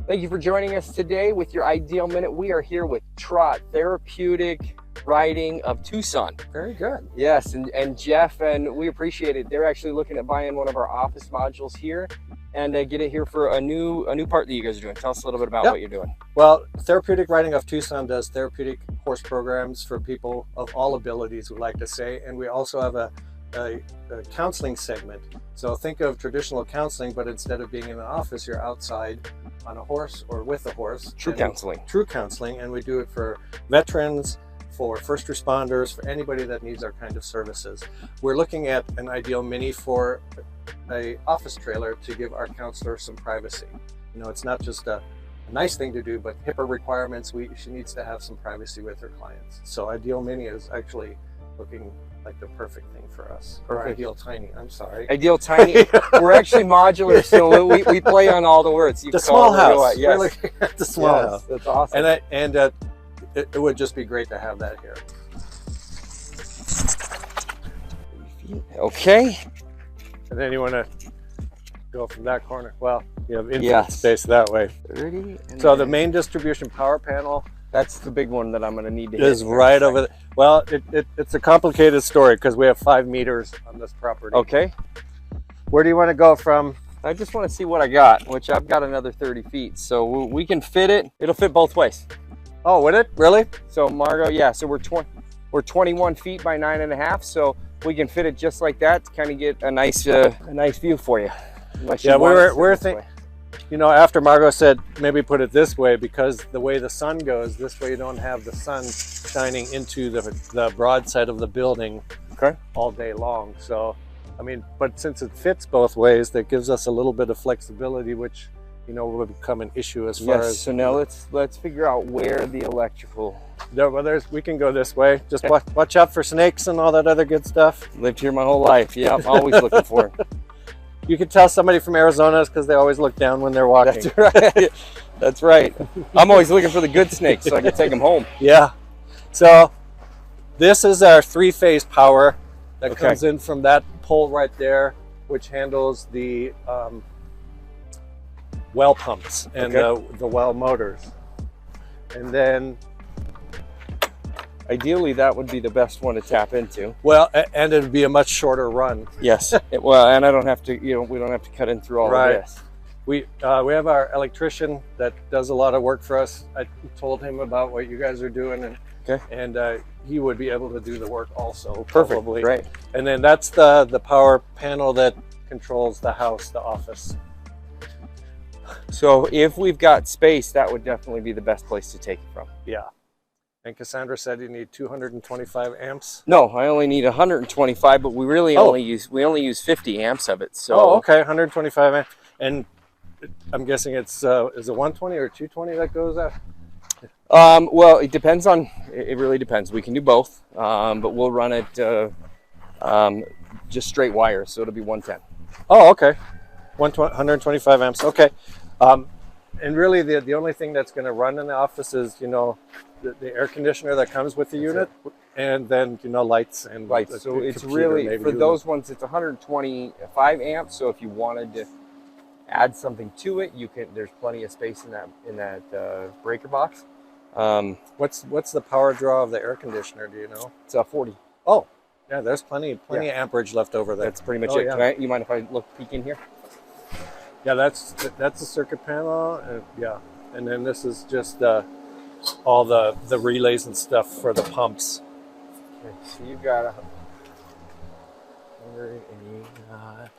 Thank you for joining us today with your Ideal Minute. We are here with Trot, therapeutic riding of Tucson. Very good. Yes, and Jeff, and we appreciate it. They're actually looking at buying one of our office modules here and get it here for a new part that you guys are doing. Tell us a little bit about what you're doing. Well, Therapeutic Riding of Tucson does therapeutic horse programs for people of all abilities, we like to say, and we also have a counseling segment. So think of traditional counseling, but instead of being in an office, you're outside on a horse or with a horse. True counseling. True counseling, and we do it for veterans, for first responders, for anybody that needs our kind of services. We're looking at an Ideal Mini for a office trailer to give our counselor some privacy. You know, it's not just a nice thing to do, but HIPAA requirements, she needs to have some privacy with her clients. So Ideal Mini is actually looking like the perfect thing for us. Or Ideal Tiny, I'm sorry. Ideal Tiny. We're actually modular, so we play on all the words. You the small house. Yes. We're looking at the small house. That's awesome. And it would just be great to have that here. Okay. And then you want to go from that corner. Well, you have infinite space that way. 30. So the main distribution power panel, that's the big one that I'm going to need to is right over there. Well, it's a complicated story because we have 5 meters on this property. Okay. Where do you want to go from? I just want to see what I got, which I've got another 30 feet. So we can fit it. It'll fit both ways. Oh, would it? Really? So Margot, yeah, so we're 21 feet by 9.5, so we can fit it just like that to kind of get a nice view for you. Yeah, we're thinking, you know, after Margot said maybe put it this way, because the way the sun goes, this way you don't have the sun shining into the broad side of the building all day long. So, I mean, but since it fits both ways, that gives us a little bit of flexibility, which, you know, will become an issue as far as. So now let's figure out where the electrical. Well, we can go this way. Just watch out for snakes and all that other good stuff. Lived here my whole life. Yeah, I'm always looking for it. You can tell somebody from Arizona is because they always look down when they're walking. That's right. That's right. I'm always looking for the good snakes so I can take them home. Yeah. So this is our 3-phase power that comes in from that pole right there, which handles the well pumps and the well motors. And then ideally that would be the best one to tap into. Well, and it'd be a much shorter run. Yes. Well, and I don't have to, you know, we don't have to cut in through all of this. We have our electrician that does a lot of work for us. I told him about what you guys are doing, and he would be able to do the work also. Perfect. Probably. Right. And then that's the power panel that controls the house, the office. So if we've got space, that would definitely be the best place to take it from. Yeah. And Cassandra said you need 225 amps. No, I only need 125, but we really only use 50 amps of it. So okay, 125 amps. And I'm guessing it's is it 120 or 220 that goes out? Well, it depends on. It really depends. We can do both, but we'll run it just straight wires, so it'll be 110. Oh, okay. 125 amps. Okay. And really, the only thing that's going to run in the office is, you know, the air conditioner that comes with the unit, and then, you know, lights and lights. So it's really, for those ones, it's 125 amps. So if you wanted to add something to it, you can. There's plenty of space in that breaker box. What's the power draw of the air conditioner? Do you know? It's 40. Oh, yeah. There's plenty of amperage left over there. That's pretty much it. Yeah. You mind if I peek in here? Yeah, that's the circuit panel. Yeah, and then this is just all the relays and stuff for the pumps. Okay, so you've got 180.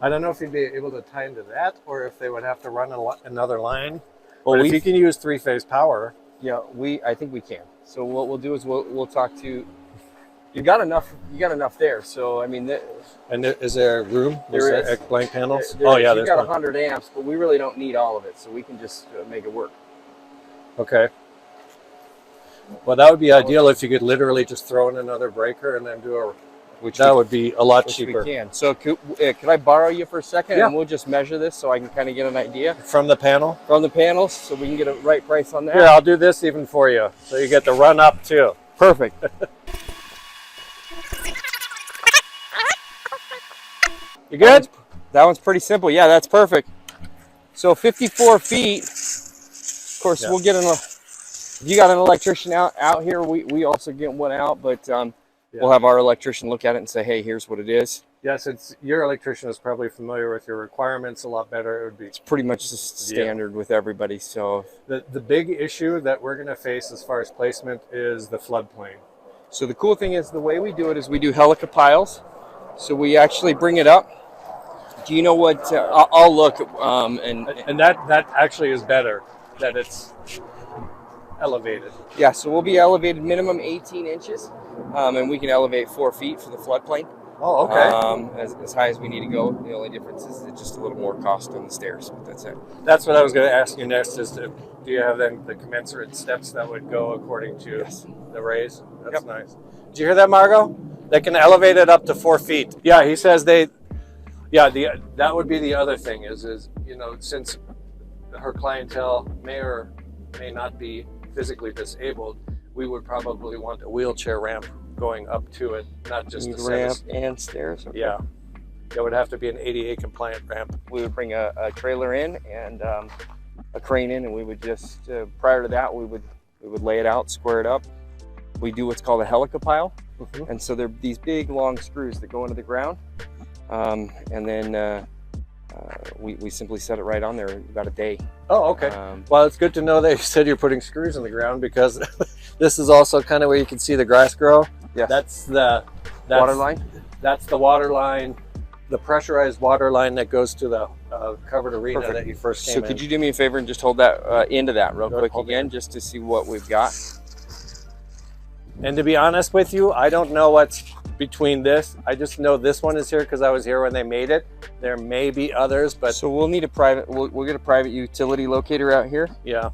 I don't know if you'd be able to tie into that, or if they would have to run another line. Well, but if you can use 3-phase power. Yeah, I think we can. So what we'll do is we'll talk to. You got enough there. So I mean. And is there room? There is. Blank panels? Yeah, there's got 100 amps, but we really don't need all of it, so we can just make it work. Okay. Well, that would be ideal if you could literally just throw in another breaker and then do that would be a lot cheaper. We can. So could I borrow you for a second? Yeah. And we'll just measure this so I can kind of get an idea. From the panel? From the panels, so we can get a right price on that. Here, I'll do this even for you, so you get the run up too. Perfect. You good? That one's pretty simple. Yeah, that's perfect. So 54 feet. Of course, Yeah. we'll get if you got an electrician out here, we also get one out, but we'll have our electrician look at it and say, hey, here's what it is. Yes, your electrician is probably familiar with your requirements a lot better. It would be. It's pretty much just standard with everybody. So the big issue that we're going to face as far as placement is the floodplain. So the cool thing is the way we do it is we do helica piles. So we actually bring it up. Do you know what? I'll look. And that actually is better, that it's elevated. Yeah, so we'll be elevated minimum 18 inches, and we can elevate 4 feet for the floodplain. Oh, okay. As high as we need to go. The only difference is it's just a little more cost on the stairs, but that's it. That's what I was going to ask you next, is do you have then the commensurate steps that would go according to the raise? That's nice. Did you hear that, Margot? They can elevate it up to 4 feet. Yeah, he says that would be the other thing is since her clientele may or may not be physically disabled, we would probably want a wheelchair ramp going up to it, not just a ramp and stairs. Okay. Yeah, it would have to be an ADA compliant ramp. We would bring a trailer in and a crane in, and we would just prior to that we would lay it out, square it up. We do what's called a helica pile, and so they're these big long screws that go into the ground, and then we simply set it right on there in about a day. Oh, okay. Well, it's good to know that you said you're putting screws in the ground, because this is also kind of where you can see the grass grow. Yes. That's the water line. That's the water line, the pressurized water line that goes to the covered arena that you first came in. So could you do me a favor and just hold that into that real quick again, just to see what we've got? And to be honest with you, I don't know what's between this. I just know this one is here because I was here when they made it. There may be others, but so we'll need a private. We'll get a private utility locator out here. Yeah.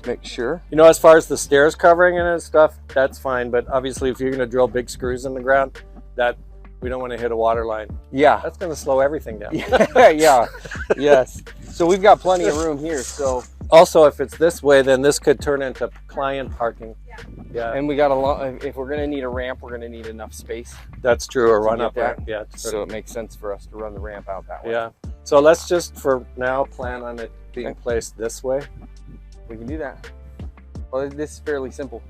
To make sure. As far as the stairs covering and stuff, that's fine. But obviously, if you're going to drill big screws in the ground, that we don't want to hit a water line. Yeah. That's going to slow everything down. Yeah. Yes. So we've got plenty of room here. So also, if it's this way, then this could turn into client parking. Yeah. And we got a lot. If we're going to need a ramp, we're going to need enough space. That's true. Or run up there. Yeah. So it makes sense for us to run the ramp out that way. Yeah. So let's just for now plan on it being placed this way. We can do that. Well, this is fairly simple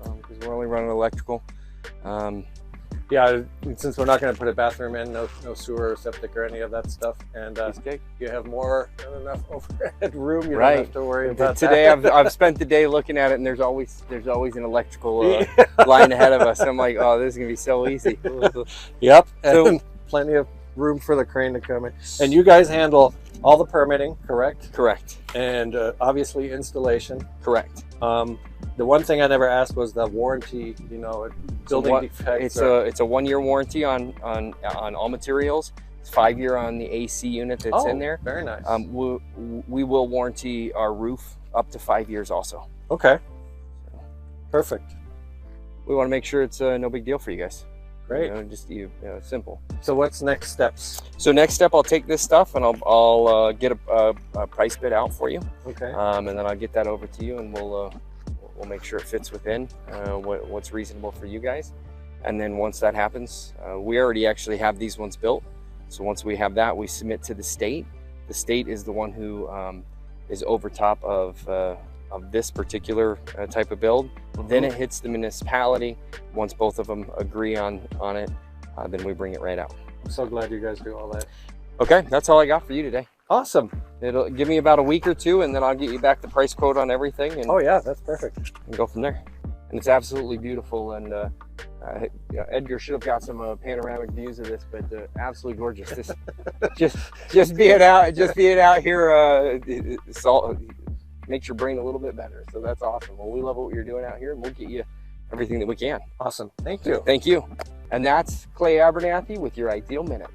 because we're only running electrical. Yeah, since we're not going to put a bathroom in, no sewer or septic or any of that stuff, and you have more than enough overhead room. You don't have to worry about today, that. I've spent the day looking at it, and there's always an electrical line ahead of us. I'm like, oh, this is gonna be so easy. Yep. So and plenty of room for the crane to come in. And you guys handle all the permitting, correct? Correct. And obviously installation. Correct. The one thing I never asked was the warranty. Building defects. It's a 1-year warranty on all materials. It's 5-year on the AC unit that's in there. Very nice. We will warranty our roof up to 5 years also. Okay. Perfect. We want to make sure it's no big deal for you guys. Great. Just simple. So what's next steps? So next step, I'll take this stuff and I'll get a price bid out for you. Okay. And then I'll get that over to you, and we'll make sure it fits within what's reasonable for you guys. And then once that happens, we already actually have these ones built. So once we have that, we submit to the state. The state is the one who is over top of this particular type of build. Then it hits the municipality. Once both of them agree on it, then we bring it right out. I'm so glad you guys do all that. Okay, that's all I got for you today. Awesome. It'll give me about a week or two, and then I'll get you back the price quote on everything. And oh yeah, that's perfect. And go from there. And it's absolutely beautiful. And Edgar should have got some panoramic views of this, but absolutely gorgeous. This, just being out here, makes your brain a little bit better. So that's awesome. Well, we love what you're doing out here, and we'll get you everything that we can. Awesome. Thank you. Thank you. And that's Clay Abernathy with your Ideal Minute.